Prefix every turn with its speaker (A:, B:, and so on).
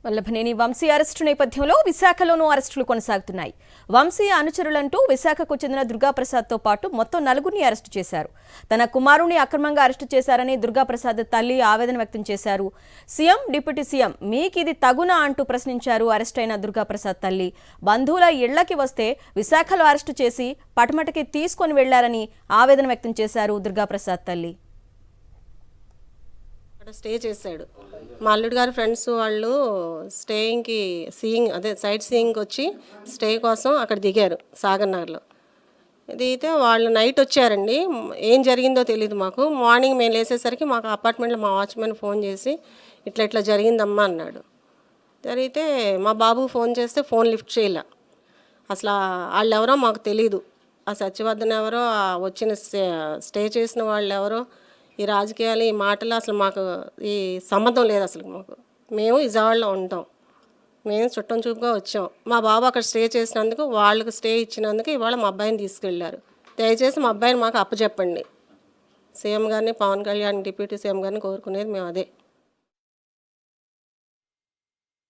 A: Vallabhaneni Vamsi arrest నేపథ్యంలో విశాఖలోనూ అరెస్టులు కొనసాగుతున్నాయి. వంశీ అనుచరులంటూ విశాఖకు చెందిన దుర్గాప్రసాద్తో పాటు మొత్తం 4గురిని అరెస్టు చేశారు. తన కుమారుని అక్రమంగా అరెస్టు చేశారని దుర్గాప్రసాద్ తల్లి ఆవేదన వ్యక్తం చేశారు. సీఎం, డిప్యూటీ సీఎం మీకిది తగునా అంటూ ప్రశ్నించారు అరెస్టైన దుర్గాప్రసాద్ తల్లి. బంధువుల ఇళ్లకి వస్తే విశాఖలో అరెస్టు చేసి పటమటకి తీసుకొని వెళ్లారని ఆవేదన వ్యక్తం చేశారు దుర్గాప్రసాద్ తల్లి.
B: అక్కడ స్టే చేశాడు. మా అల్లుడు గారి ఫ్రెండ్స్ వాళ్ళు స్టేయింగ్కి సైట్ సీయింగ్కి వచ్చి స్టే కోసం అక్కడ దిగారు సాగర్నగర్లో. దిగితే వాళ్ళు నైట్ వచ్చారండి. ఏం జరిగిందో తెలియదు మాకు. మార్నింగ్ మేము లేసేసరికి మాకు అపార్ట్మెంట్లో మా వాచ్మెన్ ఫోన్ చేసి ఇట్లా జరిగిందమ్మా అన్నాడు. జరిగితే మా బాబుకు ఫోన్ చేస్తే ఫోన్ లిఫ్ట్ చేయలే. అసలు వాళ్ళు ఎవరో మాకు తెలీదు. ఆ సత్యవర్ధన్ ఎవరో, వచ్చిన స్టే చేసిన వాళ్ళు ఎవరో, ఈ రాజకీయాలు, ఈ మాటలు అసలు మాకు ఈ సంబంధం లేదు. అసలు మేము విజయవాడలో ఉంటాం. మేము చుట్టం చూపుగా వచ్చాం. మా బాబు అక్కడ స్టే చేసినందుకు, వాళ్ళకి స్టే ఇచ్చినందుకు ఇవాళ మా అబ్బాయిని తీసుకెళ్లారు. దయచేసి మా అబ్బాయిని మాకు అప్పచెప్పండి. సీఎం గారిని, పవన్ కళ్యాణ్, డిప్యూటీ సీఎం గారిని కోరుకునేది మేము అదే.